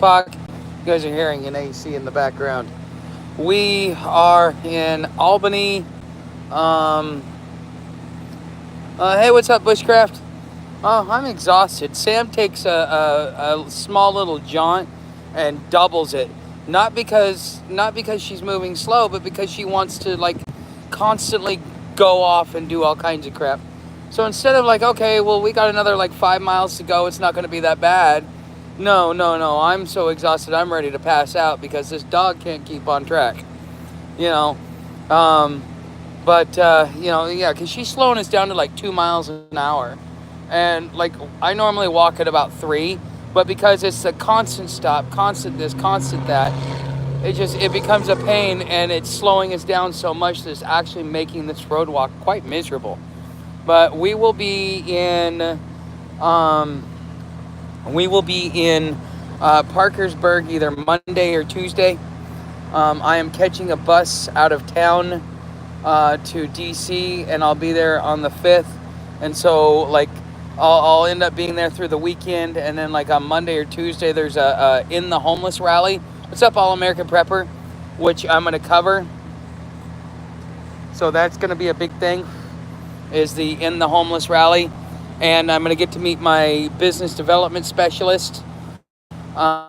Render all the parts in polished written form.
Fuck. You guys are hearing an AC in the background. We are in Albany. Um, hey, what's up, Bushcraft? Oh, I'm exhausted. Sam takes a small little jaunt and doubles it. Not because she's moving slow, but because she wants to like constantly go off and do all kinds of crap. So instead of like, okay, well, we got another like 5 miles to go, it's not going to be that bad. No, no, no. I'm so exhausted. I'm ready to pass out because this dog can't keep on track. You know, um, but yeah, because she's slowing us down to like 2 miles an hour, and like I normally walk at about three, but because it's a constant stop, constant this, constant that, it becomes a pain, and it's slowing us down so much that it's actually making this road walk quite miserable. But um, we will be in Parkersburg either Monday or Tuesday. I am catching a bus out of town to DC, and I'll be there on the 5th. And so, like, I'll end up being there through the weekend. And then, like, on Monday or Tuesday, there's a In the Homeless rally. What's up, All American Prepper? Which I'm going to cover. So, that's going to be a big thing, is the In the Homeless rally. And I'm going to get to meet my business development specialist. I'm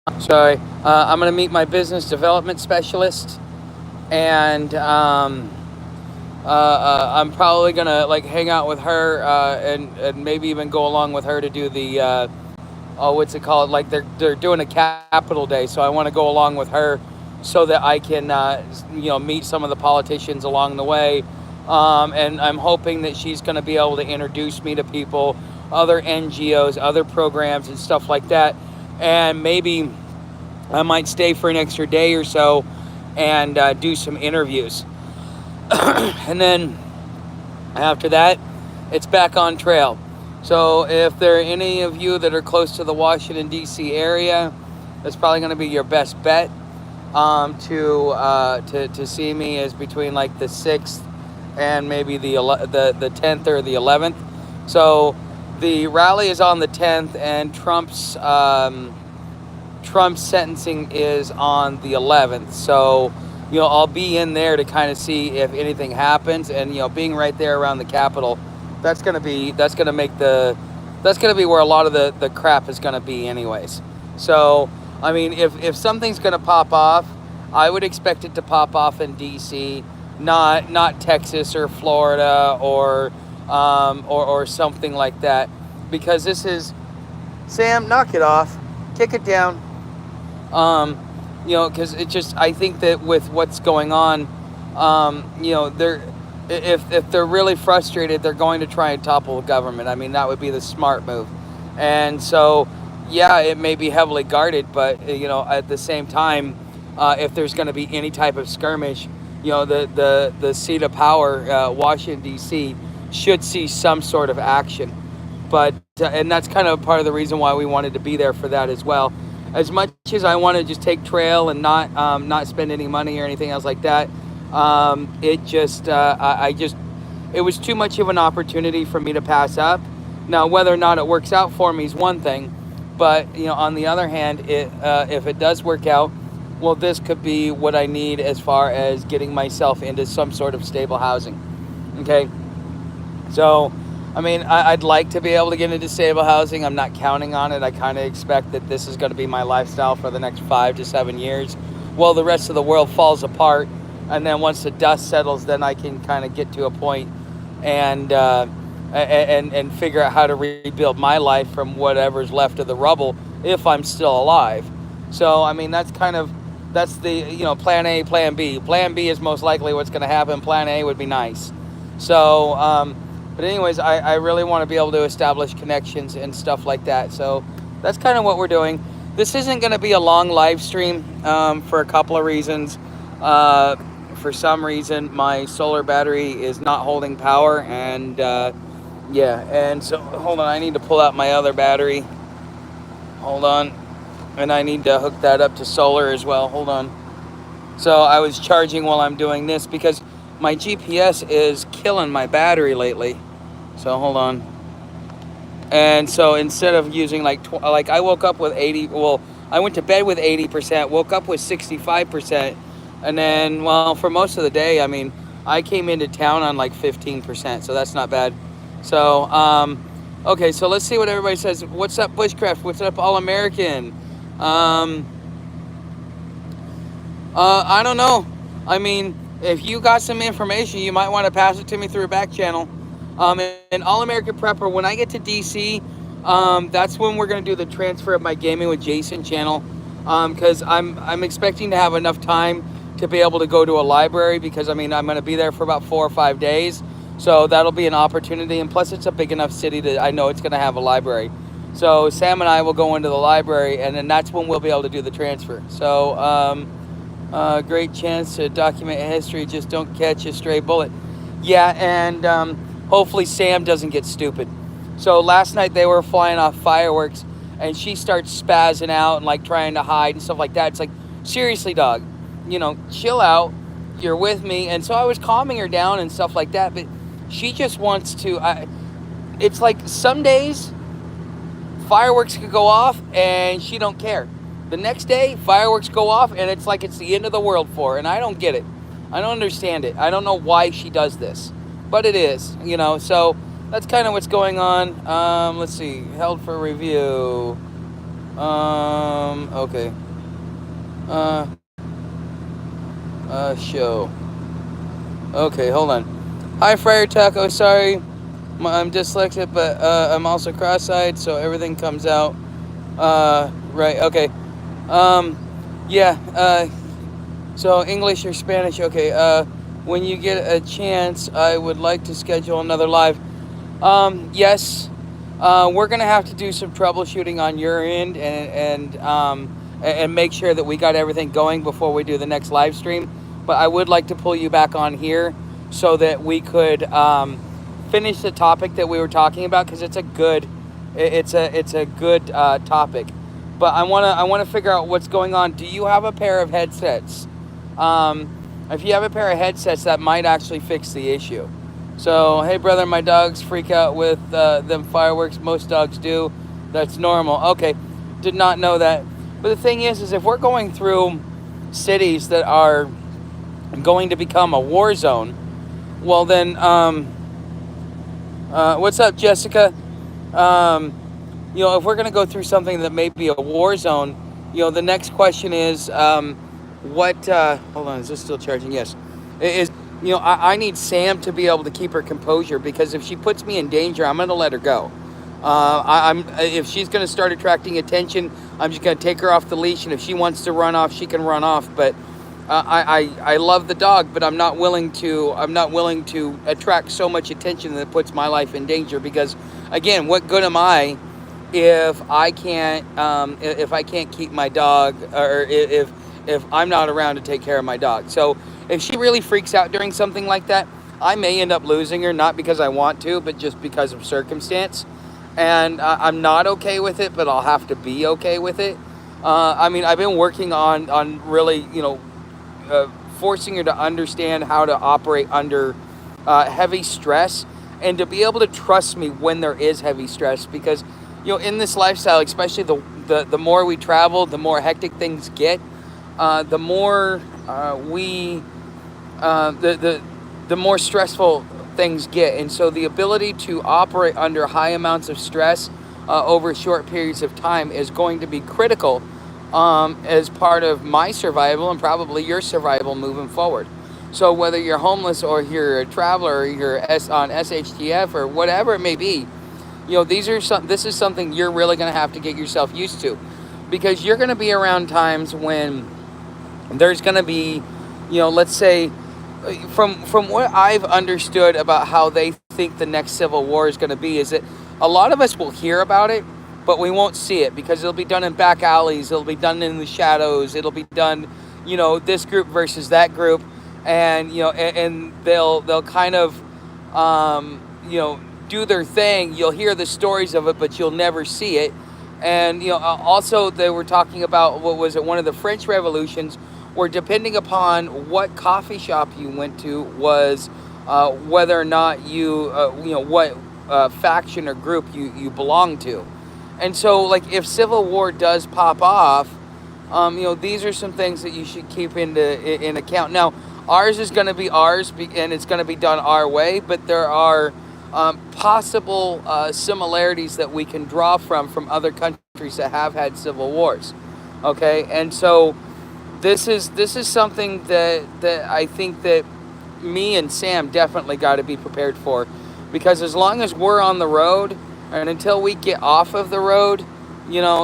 going to meet my business development specialist, and I'm probably gonna like hang out with her and maybe even go along with her to do the oh, what's it called? Like they're doing a capital day, so I want to go along with her so that I can meet some of the politicians along the way, and I'm hoping that she's going to be able to introduce me to people, other NGOs, other programs, and stuff like that, and maybe I might stay for an extra day or so and do some interviews. And then after that, it's back on trail. So if there are any of you that are close to the Washington, D.C. area, that's probably going to be your best bet to see me, is between like the 6th and maybe the 10th or the 11th. So the rally is on the 10th, and Trump's sentencing is on the 11th. So, I'll be in there to kind of see if anything happens, and being right there around the Capitol, that's gonna be where a lot of the crap is gonna be, anyways. So, I mean, if something's gonna pop off, I would expect it to pop off in D.C., not Texas or Florida or something like that, because this is Sam. Knock it off, kick it down. Because I think that with what's going on, they're if they're really frustrated, they're going to try and topple the government. I mean, that would be the smart move. And so, yeah, it may be heavily guarded, but at the same time, if there's going to be any type of skirmish, the seat of power, Washington D.C., should see some sort of action. But and that's kind of part of the reason why we wanted to be there for that as well. As much as I want to just take trail and not spend any money or anything else like that, it was too much of an opportunity for me to pass up. Now, whether or not it works out for me is one thing, but on the other hand, if it does work out, well, this could be what I need as far as getting myself into some sort of stable housing. Okay, so. I mean, I'd like to be able to get into stable housing. I'm not counting on it. I kind of expect that this is going to be my lifestyle for the next 5 to 7 years. Well, the rest of the world falls apart, and then once the dust settles, then I can kind of get to a point and figure out how to rebuild my life from whatever's left of the rubble if I'm still alive. So, I mean, that's the plan A, plan B. Plan B is most likely what's going to happen. Plan A would be nice. So, but anyways, I really want to be able to establish connections and stuff like that. So that's kind of what we're doing. This isn't going to be a long live stream for a couple of reasons. For some reason, my solar battery is not holding power. And and so hold on. I need to pull out my other battery. Hold on. And I need to hook that up to solar as well. Hold on. So I was charging while I'm doing this because my GPS is killing my battery lately. So hold on. And so instead of using like I woke up with 80, well, I went to bed with 80%, woke up with 65%, and then, well, for most of the day, I mean, I came into town on like 15%, so that's not bad. So, okay, so let's see what everybody says. What's up, Bushcraft? What's up, All American? Um, I don't know. I mean, if you got some information, you might want to pass it to me through a back channel. And All American Prepper, when I get to DC, that's when we're gonna do the transfer of my Gaming with Jason channel. Because I'm expecting to have enough time to be able to go to a library, because I mean I'm gonna be there for about 4 or 5 days, so that'll be an opportunity. And plus, it's a big enough city that I know it's gonna have a library. So Sam and I will go into the library, and then that's when we'll be able to do the transfer. So. Great chance to document history. Just don't catch a stray bullet. Yeah, and hopefully Sam doesn't get stupid. So last night they were flying off fireworks, and she starts spazzing out and like trying to hide and stuff like that. It's like, seriously, dog, chill out. You're with me. And so I was calming her down and stuff like that, but she just wants to. It's like some days fireworks could go off and she don't care. The next day, fireworks go off and it's like it's the end of the world for her, and I don't get it. I don't understand it. I don't know why she does this, but it is. So that's kind of what's going on. Let's see, held for review. Okay. Uh, show. Okay, hold on. Hi, Friar Taco. Sorry, I'm dyslexic, but I'm also cross-eyed, so everything comes out. Right. Okay. Um, yeah. So English or Spanish? Okay. When you get a chance, I would like to schedule another live. Yes. We're gonna have to do some troubleshooting on your end, and make sure that we got everything going before we do the next live stream. But I would like to pull you back on here so that we could finish the topic that we were talking about, because it's a good topic. But I wanna figure out what's going on. Do you have a pair of headsets? If you have a pair of headsets, that might actually fix the issue. So, hey brother, my dogs freak out with them fireworks. Most dogs do. That's normal. Okay, did not know that. But the thing is if we're going through cities that are going to become a war zone, well then, what's up, Jessica? If we're going to go through something that may be a war zone, the next question is, hold on, is this still charging? Yes. I need Sam to be able to keep her composure, because if she puts me in danger, I'm going to let her go. If she's going to start attracting attention, I'm just going to take her off the leash, and if she wants to run off, she can run off. But I love the dog, but I'm not willing to attract so much attention that puts my life in danger, because again, what good am I if I can't keep my dog, or if I'm not around to take care of my dog. So if she really freaks out during something like that, I may end up losing her, not because I want to, but just because of circumstance. And I'm not okay with it, but I'll have to be okay with it. I've been working on really, forcing her to understand how to operate under heavy stress, and to be able to trust me when there is heavy stress, because in this lifestyle, especially the more we travel, the more hectic things get, the more the more stressful things get. And so the ability to operate under high amounts of stress over short periods of time is going to be critical as part of my survival, and probably your survival moving forward. So whether you're homeless, or you're a traveler, or you're on SHTF, or whatever it may be, this is something you're really going to have to get yourself used to, because you're going to be around times when there's going to be, let's say, from what I've understood about how they think the next civil war is going to be, is that a lot of us will hear about it, but we won't see it, because it'll be done in back alleys, it'll be done in the shadows, it'll be done, this group versus that group, and and they'll kind of do their thing. You'll hear the stories of it, but you'll never see it. And also they were talking about, what was it, one of the French revolutions, where depending upon what coffee shop you went to was whether or not you faction or group you belong to. And so, like, if civil war does pop off, these are some things that you should keep in account. Now, ours is going to be ours, and it's going to be done our way. But there are possible similarities that we can draw from other countries that have had civil wars. Okay, and so this is something that I think that me and Sam definitely got to be prepared for, because as long as we're on the road and until we get off of the road,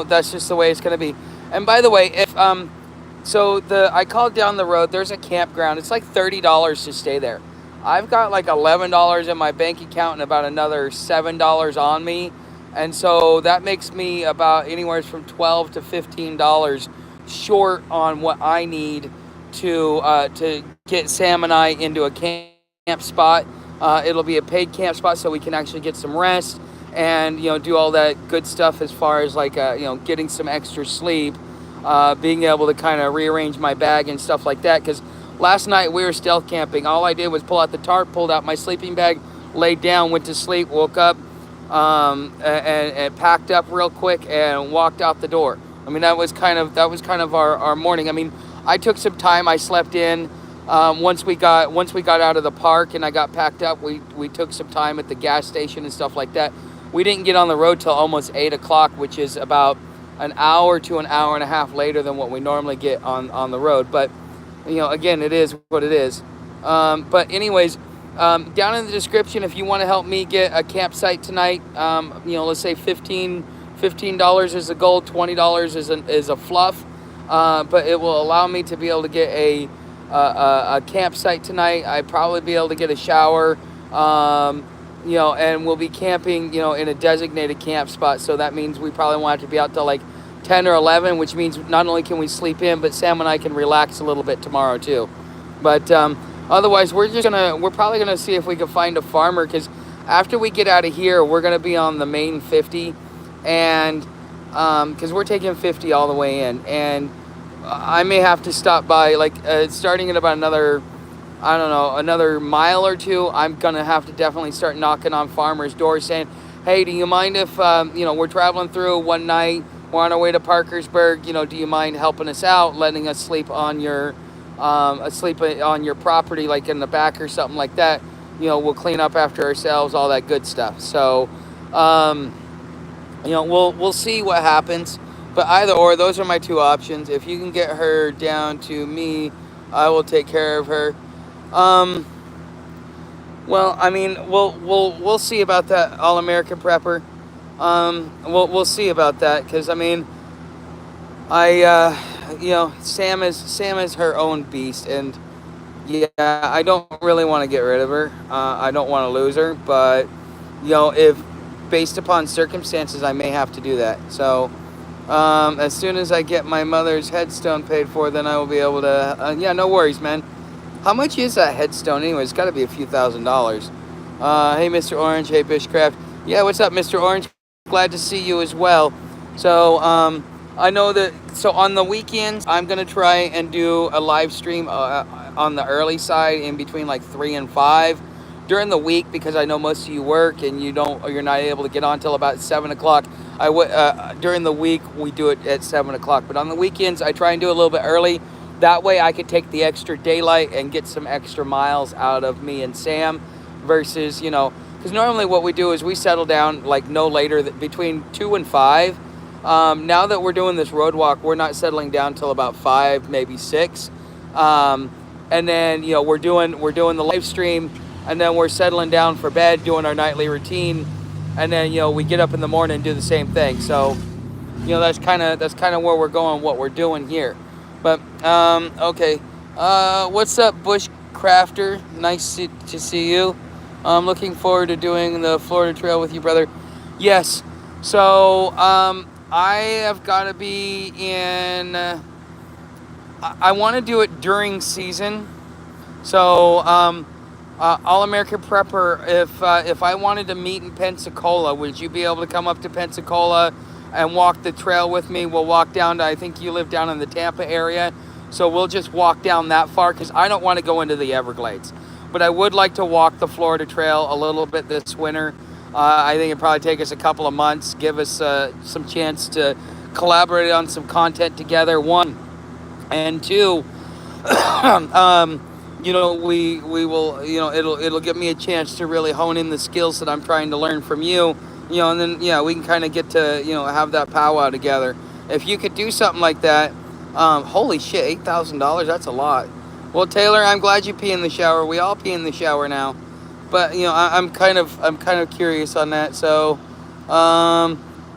that's just the way it's going to be. And by the way, if I called down the road, there's a campground. It's like $30 to stay there. I've got like $11 in my bank account and about another $7 on me. And so that makes me about anywhere from $12 to $15 short on what I need to get Sam and I into a camp spot. It'll be a paid camp spot, so we can actually get some rest and do all that good stuff as far as like getting some extra sleep, being able to kind of rearrange my bag and stuff like that. Because last night we were stealth camping. All I did was pull out the tarp, pulled out my sleeping bag, laid down, went to sleep, woke up, and packed up real quick and walked out the door. I mean, that was kind of our morning. I mean, I took some time. I slept in. Once we got out of the park and I got packed up, we took some time at the gas station and stuff like that. We didn't get on the road till almost 8 o'clock, which is about an hour to an hour and a half later than what we normally get on the road. But again, it is what it is. But anyways, down in the description, if you want to help me get a campsite tonight, let's say $15 is the goal, $20 is a fluff, but it will allow me to be able to get a campsite tonight. I'd probably be able to get a shower, and we'll be camping, in a designated camp spot. So that means we probably won't have to be out till like 10 or 11, which means not only can we sleep in, but Sam and I can relax a little bit tomorrow too. But otherwise, we're probably gonna see if we can find a farmer, because after we get out of here, we're gonna be on the main 50, and because we're taking 50 all the way in, and I may have to stop by like starting at about another mile or two. I'm gonna have to definitely start knocking on farmers' doors saying, hey, do you mind if we're traveling through one night, we're on our way to Parkersburg, do you mind helping us out, letting us sleep on your property, like in the back or something like that. We'll clean up after ourselves, all that good stuff. So we'll see what happens. But either or, those are my two options. If you can get her down to me, I will take care of her. Well, I mean, we'll see about that, All-American Prepper. We'll see about that, because I mean, Sam is her own beast, and yeah, I don't really want to get rid of her. I don't want to lose her, but if based upon circumstances, I may have to do that. So as soon as I get my mother's headstone paid for, then I will be able to. Yeah, no worries, man. How much is that headstone anyway? It's got to be a few $1,000s. Hey, Mr. Orange. Hey, Bishcraft. Yeah, what's up, Mr. Orange? Glad to see you as well. So I know that. So on the weekends, I'm gonna try and do a live stream on the early side, in between like 3 and 5. During the week, because I know most of you work and you're not able to get on till about 7 o'clock. During the week we do it at 7 o'clock, but on the weekends I try and do it a little bit early. That way I could take the extra daylight and get some extra miles out of me and Sam, versus because normally what we do is we settle down like no later than between 2 and 5. Now that we're doing this road walk, we're not settling down till about 5, maybe 6, and then we're doing the live stream, and then we're settling down for bed, doing our nightly routine, and then we get up in the morning and do the same thing. So that's kind of where we're going, what we're doing here. But okay, what's up, Bushcrafter? Nice to see you. I'm looking forward to doing the Florida Trail with you, brother. Yes. So I have got to be in. I want to do it during season. So All-American Prepper, if I wanted to meet in Pensacola, would you be able to come up to Pensacola and walk the trail with me? We'll walk down to, I think you live down in the Tampa area, so we'll just walk down that far, because I don't want to go into the Everglades, but I would like to walk the Florida Trail a little bit this winter. I think it'd probably take us a couple of months, give us some chance to collaborate on some content together. One and two, we will, it'll give me a chance to really hone in the skills that I'm trying to learn from you, and then yeah, we can kind of get to have that powwow together. If you could do something like that, holy shit, $8,000, that's a lot. Well, Taylor, I'm glad you pee in the shower. We all pee in the shower now, but I'm kind of curious on that. So,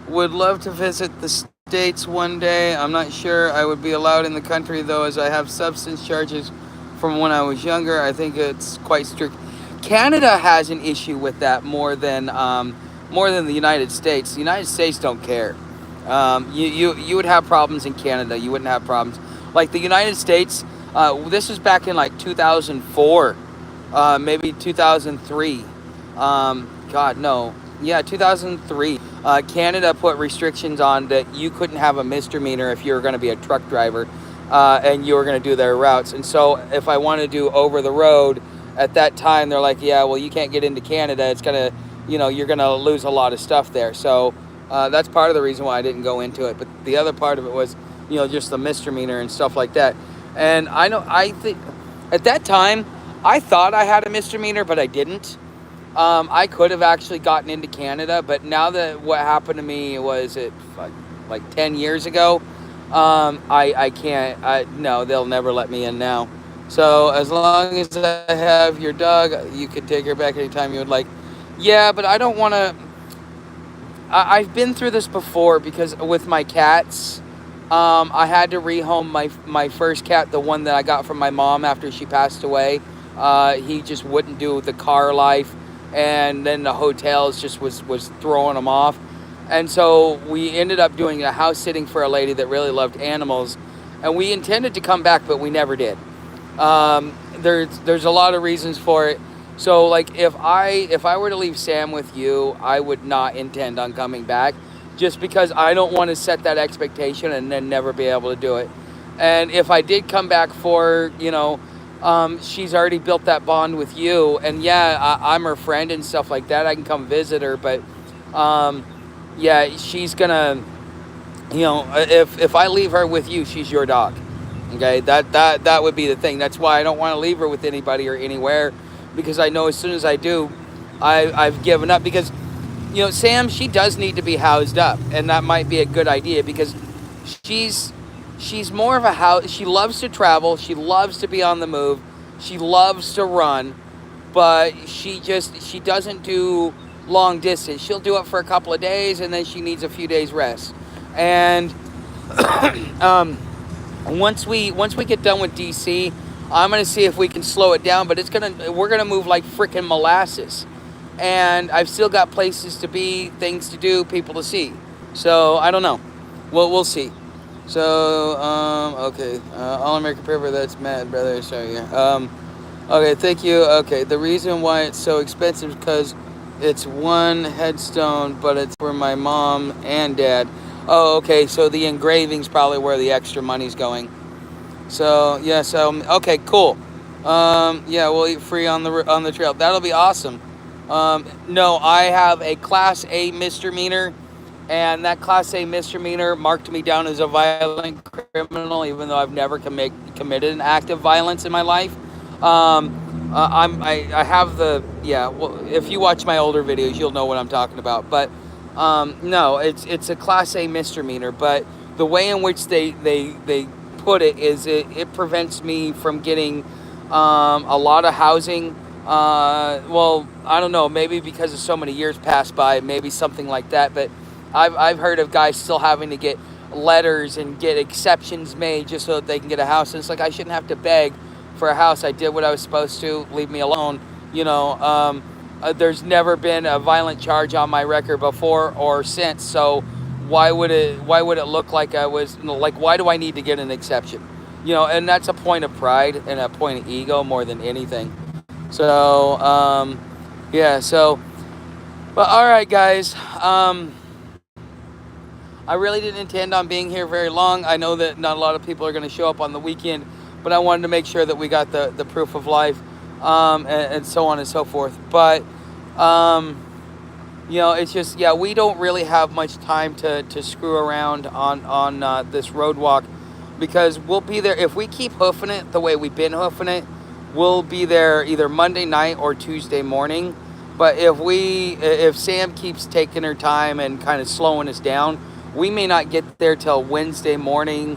would love to visit the States one day. I'm not sure I would be allowed in the country though, as I have substance charges from when I was younger. I think it's quite strict. Canada has an issue with that more than the United States. The United States don't care. You would have problems in Canada. You wouldn't have problems like the United States. This was back in like 2004, maybe 2003. God no, yeah, 2003. Canada put restrictions on that you couldn't have a misdemeanor if you were going to be a truck driver, and you were going to do their routes. And so if I want to do over the road at that time, they're like, yeah, well, you can't get into Canada. It's going to, you're going to lose a lot of stuff there. So that's part of the reason why I didn't go into it. But the other part of it was, just the misdemeanor and stuff like that. And I think at that time, I thought I had a misdemeanor, but I didn't. I could have actually gotten into Canada, but now that what happened to me was like 10 years ago, I can't. No, they'll never let me in now. So as long as I have your dog, you could take her back anytime you would like. Yeah, but I don't want to. I've been through this before because with my cats, I had to rehome my first cat, the one that I got from my mom after she passed away. He just wouldn't do the car life, and then the hotels just was throwing him off. And so we ended up doing a house sitting for a lady that really loved animals, and we intended to come back, but we never did. There's a lot of reasons for it. So like if I were to leave Sam with you, I would not intend on coming back, just because I don't want to set that expectation and then never be able to do it. And if I did come back for, she's already built that bond with you, and yeah, I'm her friend and stuff like that. I can come visit her, but yeah, she's gonna, if I leave her with you, she's your dog. Okay, that would be the thing. That's why I don't want to leave her with anybody or anywhere, because I know as soon as I do, I've given up. Because Sam, she does need to be housed up, and that might be a good idea, because she's more of a house. She loves to travel. She loves to be on the move. She loves to run, but she doesn't do long distance. She'll do it for a couple of days, and then she needs a few days rest. And once we get done with DC, I'm gonna see if we can slow it down. But we're gonna move like freaking molasses, and I've still got places to be, things to do, people to see. So I don't know. We'll see. So, okay, All American Paper, that's mad, brother, sorry, yeah. Okay, thank you. Okay, the reason why it's so expensive is because it's one headstone, but it's for my mom and dad. Oh, okay, so the engraving's probably where the extra money's going. So, yeah, okay, cool. Yeah, we'll eat free on the trail. That'll be awesome. No, I have a Class A misdemeanor, and that Class A misdemeanor marked me down as a violent criminal, even though I've never committed an act of violence in my life. I have well, if you watch my older videos, you'll know what I'm talking about. But no, it's a Class A misdemeanor. But the way in which they put it is it prevents me from getting a lot of housing. Well, I don't know, maybe because of so many years passed by, maybe something like that. But I've heard of guys still having to get letters and get exceptions made just so that they can get a house. And it's like, I shouldn't have to beg for a house. I did what I was supposed to. Leave me alone. There's never been a violent charge on my record before or since. So why would it look like I was, like, why do I need to get an exception? And that's a point of pride and a point of ego more than anything. So, yeah, so, but all right, guys. I really didn't intend on being here very long. I know that not a lot of people are going to show up on the weekend, but I wanted to make sure that we got the proof of life, and so on and so forth. But It's just, yeah, we don't really have much time to screw around on this road walk, because we'll be there if we keep hoofing it the way we've been hoofing it. We'll be there either Monday night or Tuesday morning. But if Sam keeps taking her time and kind of slowing us down, we may not get there till Wednesday morning,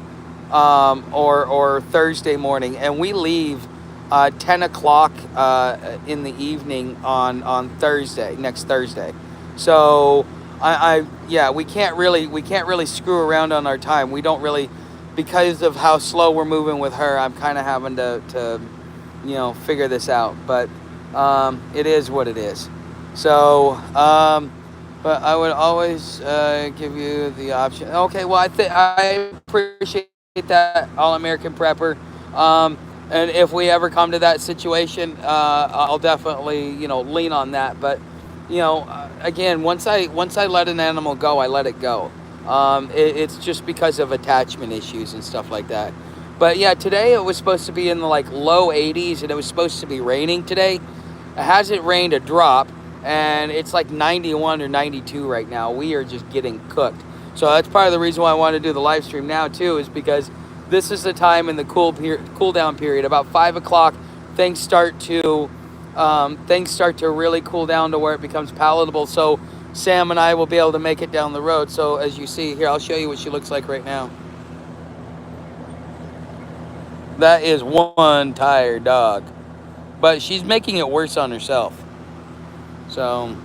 or Thursday morning, and we leave 10 o'clock in the evening on Thursday, next Thursday. So yeah, we can't really screw around on our time. We don't really, because of how slow we're moving with her. I'm kind of having to figure this out, but it is what it is. So, but I would always give you the option. Okay, well, I appreciate that, All American Prepper. And if we ever come to that situation, I'll definitely lean on that. But again, once I let an animal go, I let it go. It's just because of attachment issues and stuff like that. But yeah, today it was supposed to be in the like low 80s, and it was supposed to be raining today. It hasn't rained a drop, and it's like 91 or 92 right now. We are just getting cooked. So that's part of the reason why I want to do the live stream now too, is because this is the time in the cool down period. About 5 o'clock, things start to really cool down to where it becomes palatable. So Sam and I will be able to make it down the road. So as you see here, I'll show you what she looks like right now. That is one tired dog, but she's making it worse on herself. So,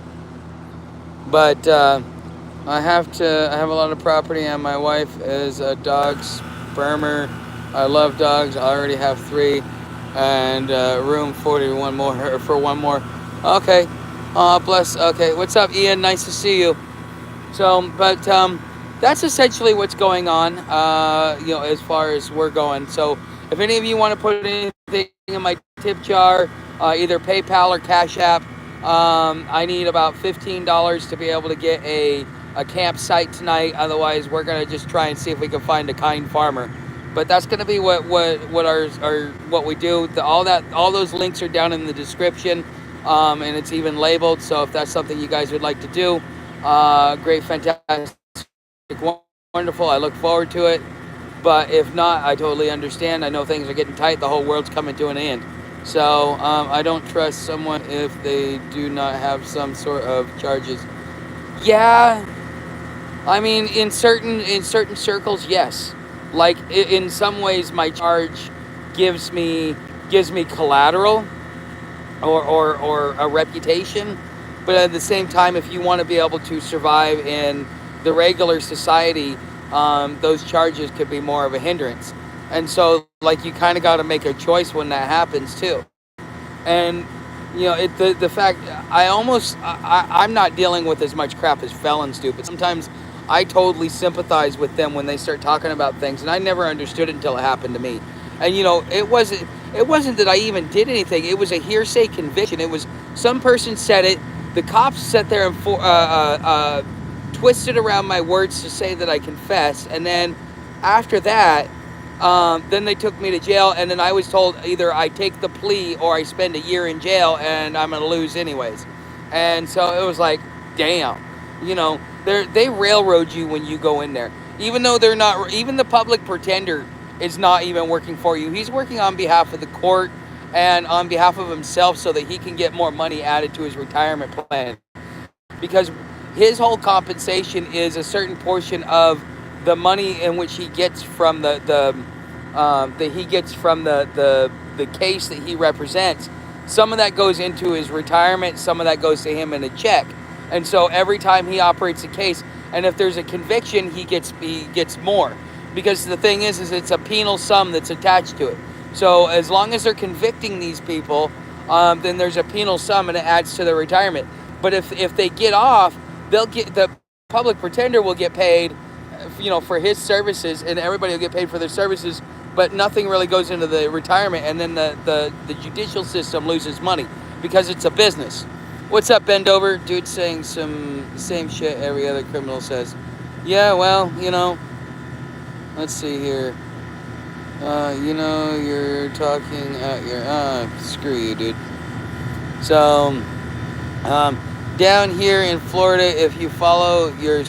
but I have a lot of property, and my wife is a dog spermer. I love dogs. I already have 3, and room 41 more for one more. Okay. Bless. Okay. What's up, Ian? Nice to see you. So, but that's essentially what's going on, as far as we're going. So if any of you want to put anything in my tip jar, either PayPal or Cash App, I need about $15 to be able to get a campsite tonight. Otherwise, we're going to just try and see if we can find a kind farmer. But that's going to be what what we do. All those links are down in the description, and it's even labeled. So if that's something you guys would like to do, great, fantastic, wonderful. I look forward to it. But if not, I totally understand. I know things are getting tight. The whole world's coming to an end. So I don't trust someone if they do not have some sort of charges. Yeah, I mean, in certain circles, yes. Like in some ways, my charge gives me collateral, or a reputation. But at the same time, if you want to be able to survive in the regular society, those charges could be more of a hindrance. And so, like, you kind of got to make a choice when that happens too. And the fact I'm not dealing with as much crap as felons do, but sometimes I totally sympathize with them when they start talking about things, and I never understood it until it happened to me. And it wasn't that I even did anything. It was a hearsay conviction. It was some person said it. The cops sat there and twisted around my words to say that I confessed, and then after that, then they took me to jail, and then I was told either I take the plea or I spend a year in jail, and I'm gonna lose anyways. And so it was like, damn, they railroad you when you go in there, even though they're not. Even the public pretender is not even working for you. He's working on behalf of the court and on behalf of himself so that he can get more money added to his retirement plan, because his whole compensation is a certain portion of the money in which he gets from the case that he represents. Some of that goes into his retirement, some of that goes to him in a check. And so every time he operates a case, and if there's a conviction, he gets more, because the thing is it's a penal sum that's attached to it. So as long as they're convicting these people, then there's a penal sum and it adds to their retirement. But if they get off, the public pretender will get paid, for his services, and everybody will get paid for their services, but nothing really goes into the retirement, and then the judicial system loses money because it's a business. What's up, Bendover? Dude saying some same shit every other criminal says. Yeah, well, let's see here. You're talking out your... screw you, dude. So, Down here in Florida, if you follow your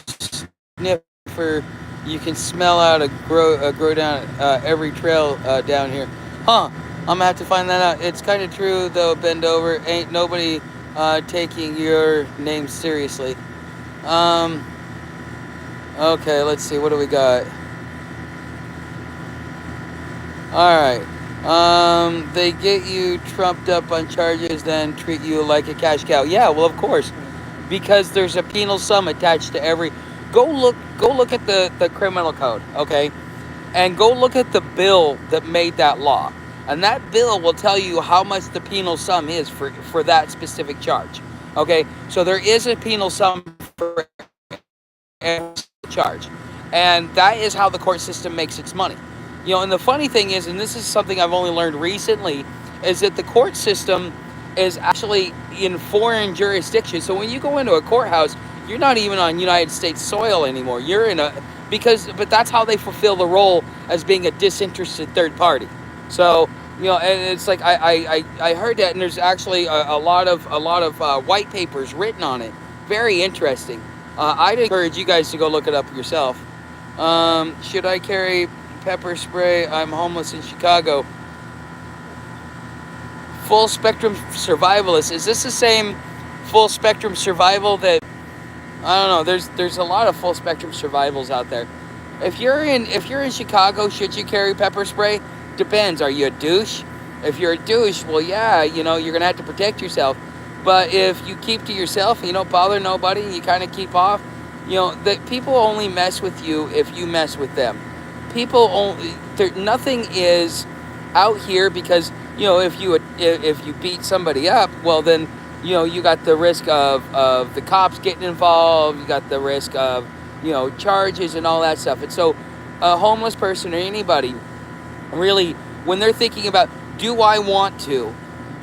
sniffer, you can smell out grow down every trail down here. Huh? I'm gonna have to find that out. It's kind of true though. Bend over. Ain't nobody taking your name seriously. Um. Okay. Let's see. What do we got? All right. They get you trumped up on charges, then treat you like a cash cow. Yeah, well, of course, because there's a penal sum attached to every. Go look at the criminal code, okay, and go look at the bill that made that law, and that bill will tell you how much the penal sum is for that specific charge. Okay, so there is a penal sum for charge. And that is how the court system makes its money. And the funny thing is, and this is something I've only learned recently, is that the court system is actually in foreign jurisdictions. So when you go into a courthouse, you're not even on United States soil anymore. You're in a but that's how they fulfill the role as being a disinterested third party. So and it's like I heard that, and there's actually a lot of white papers written on it. Very interesting. I'd encourage you guys to go look it up yourself. Should I carry pepper spray? I'm homeless in Chicago. Full spectrum survivalist. Is this the same full spectrum survival that I don't know? There's a lot of full spectrum survivals out there. If you're in Chicago, should you carry pepper spray? Depends. Are you a douche? If you're a douche, well, yeah, you're gonna have to protect yourself. But if you keep to yourself and you don't bother nobody, and you kind of keep off, that people only mess with you if you mess with them. People only nothing is out here because if you beat somebody up, well then you got the risk of the cops getting involved. You got the risk of charges and all that stuff. And so a homeless person or anybody really, when they're thinking about, do I want to,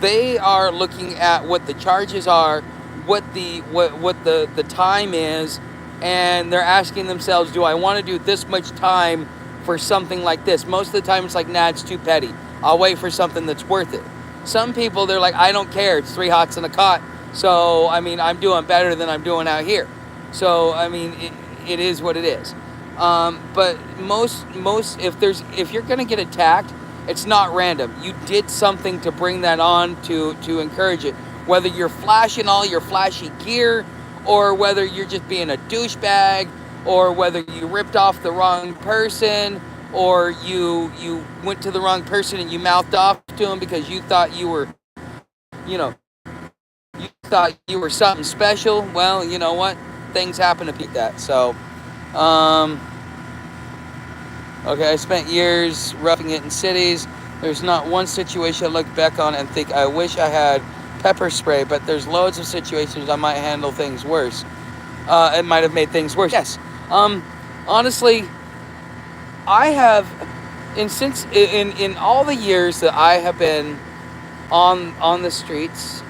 they are looking at what the charges are, what the time is, and they're asking themselves, do I want to do this much time for something like this? Most of the time it's like, nah, it's too petty. I'll wait for something that's worth it. Some people, they're like, I don't care. It's 3 hots in a cot. So, I'm doing better than I'm doing out here. So, it is what it is. But most, if you're going to get attacked, it's not random. You did something to bring that on to encourage it. Whether you're flashing all your flashy gear, or whether you're just being a douchebag, or whether you ripped off the wrong person, or you went to the wrong person and you mouthed off to him because you thought you were, you know, you thought you were something special. Well, you know what? Things happen to people like that. So, okay, I spent years roughing it in cities. There's not one situation I look back on and think, I wish I had pepper spray, but there's loads of situations I might handle things worse. It might have made things worse. Yes. Honestly, I have, in all the years that I have been on the streets,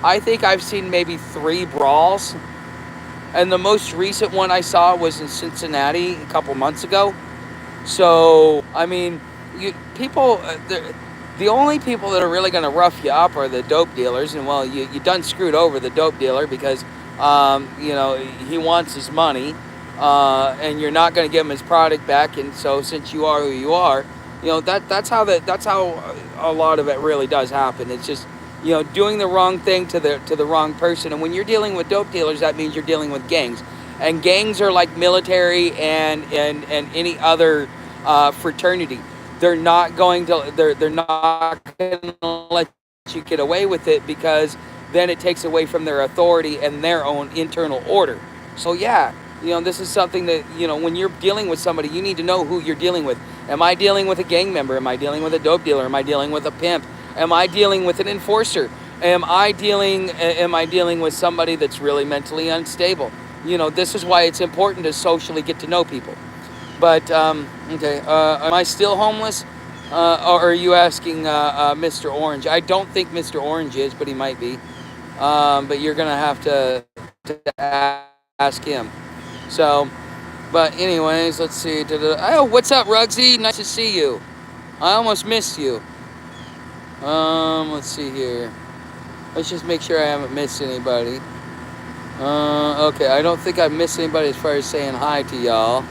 I think I've seen maybe 3 brawls, and the most recent one I saw was in Cincinnati a couple months ago. So people, the only people that are really going to rough you up are the dope dealers, and well, you done screwed over the dope dealer because he wants his money. And you're not going to give him his product back, and so since you are who you are, that's how a lot of it really does happen. It's just doing the wrong thing to the wrong person. And when you're dealing with dope dealers, that means you're dealing with gangs, and gangs are like military and any other fraternity. They're not going to let you get away with it, because then it takes away from their authority and their own internal order. So yeah. This is something that, when you're dealing with somebody, you need to know who you're dealing with. Am I dealing with a gang member? Am I dealing with a dope dealer? Am I dealing with a pimp? Am I dealing with an enforcer? Am I dealing with somebody that's really mentally unstable? This is why it's important to socially get to know people. But, okay, am I still homeless? Or are you asking Mr. Orange? I don't think Mr. Orange is, but he might be. But you're going to have to ask him. So, but anyways, let's see. Oh, what's up, Rugsy? Nice to see you. I almost missed you. Let's see here. Let's just make sure I haven't missed anybody. Okay, I don't think I missed anybody as far as saying hi to y'all.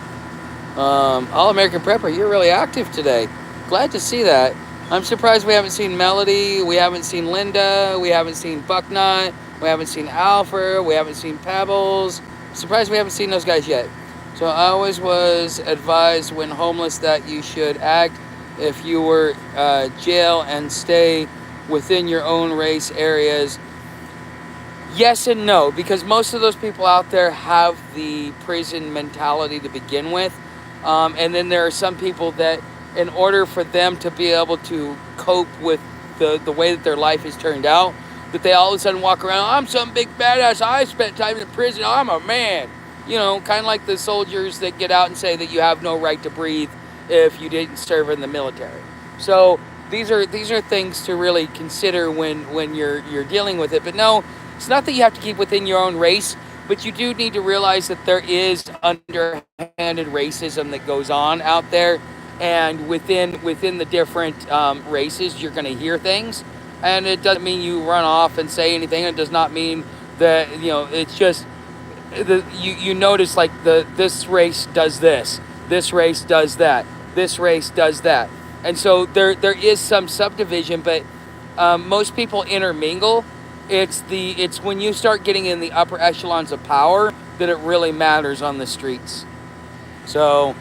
All American Prepper, you're really active today. Glad to see that. I'm surprised we haven't seen Melody, we haven't seen Linda, we haven't seen Bucknut, we haven't seen Alfred, we haven't seen Pebbles. Surprised we haven't seen those guys yet. So I always was advised when homeless that you should act if you were jail and stay within your own race areas. Yes and no, because most of those people out there have the prison mentality to begin with. And then there are some people that, in order for them to be able to cope with the way that their life has turned out, that they all of a sudden walk around, I'm some big badass, I spent time in prison, I'm a man. You know, kind of like the soldiers that get out and say that you have no right to breathe if you didn't serve in the military. So these are things to really consider when you're dealing with it. But no, it's not that you have to keep within your own race, but you do need to realize that there is underhanded racism that goes on out there, and within the different races, you're going to hear things, and it doesn't mean you run off and say anything. It does not mean that it's just you notice like this race does this race does that, this race does that, and so there is some subdivision, but most people intermingle. It's when you start getting in the upper echelons of power that it really matters on the streets. So,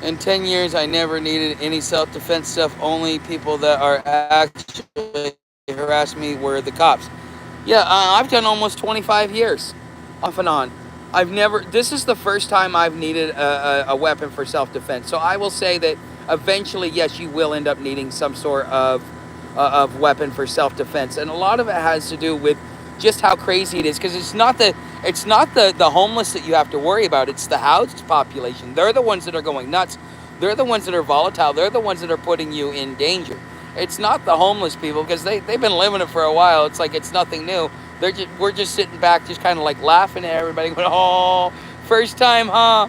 in 10 years, I never needed any self-defense stuff. Only people that are actually harassed me were the cops. Yeah, I've done almost 25 years, off and on. This is the first time I've needed a weapon for self-defense. So I will say that eventually, yes, you will end up needing some sort of weapon for self-defense, and a lot of it has to do with just how crazy it is, because it's not the homeless that you have to worry about. It's the housed population. They're the ones that are going nuts. They're the ones that are volatile. They're the ones that are putting you in danger. It's not the homeless people, because they've been living it for a while. It's like it's nothing new. We're just sitting back, just kind of like laughing at everybody, going, "Oh, first time, huh?"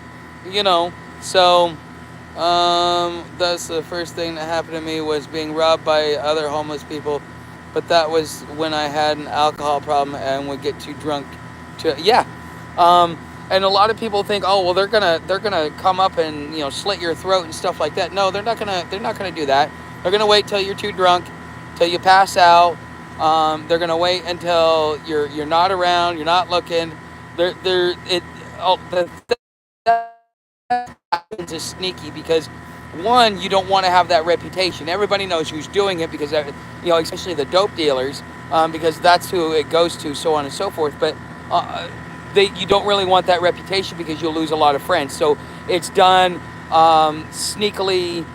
So that's the first thing that happened to me, was being robbed by other homeless people, but that was when I had an alcohol problem and would get too drunk yeah. And a lot of people think, oh well, they're gonna come up and slit your throat and stuff like that. No, they're not gonna do that. They're gonna wait till you're too drunk, till you pass out. They're gonna wait until you're not around, you're not looking. The happens is sneaky, because one, you don't want to have that reputation. Everybody knows who's doing it, because especially the dope dealers, because that's who it goes to, so on and so forth. But you don't really want that reputation, because you'll lose a lot of friends. So it's done sneakily,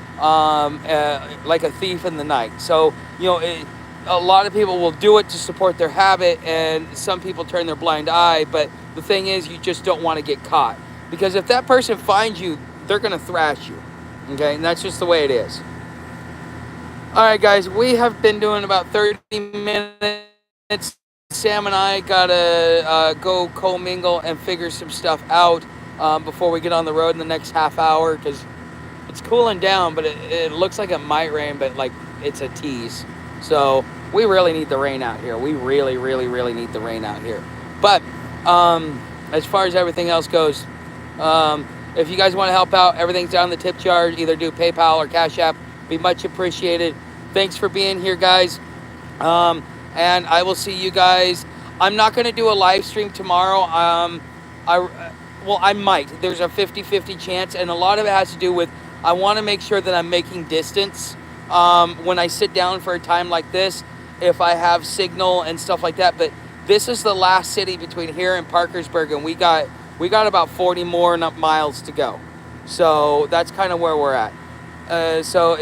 like a thief in the night. So a lot of people will do it to support their habit, and some people turn their blind eye. But the thing is, you just don't want to get caught, because if that person finds you, they're going to thrash you. Okay, and that's just the way it is. All right, guys, we have been doing about 30 minutes. Sam and I got to go co-mingle and figure some stuff out before we get on the road in the next half hour, because it's cooling down, but it looks like it might rain, but like it's a tease. So we really need the rain out here. We really, really, really need the rain out here. But as far as everything else goes, if you guys want to help out, everything's down in the tip jar. Either do PayPal or Cash App. Be much appreciated. Thanks for being here, guys. And I will see you guys. I'm not going to do a live stream tomorrow. I might. There's a 50-50 chance, and a lot of it has to do with I want to make sure that I'm making distance when I sit down for a time like this, if I have signal and stuff like that. But this is the last city between here and Parkersburg, and we got about 40 more miles to go. So that's kind of where we're at. So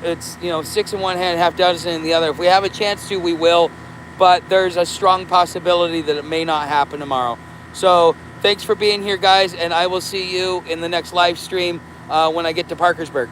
it's 6 in one hand, half dozen in the other. If we have a chance to, we will, but there's a strong possibility that it may not happen tomorrow. So thanks for being here, guys, and I will see you in the next live stream when I get to Parkersburg.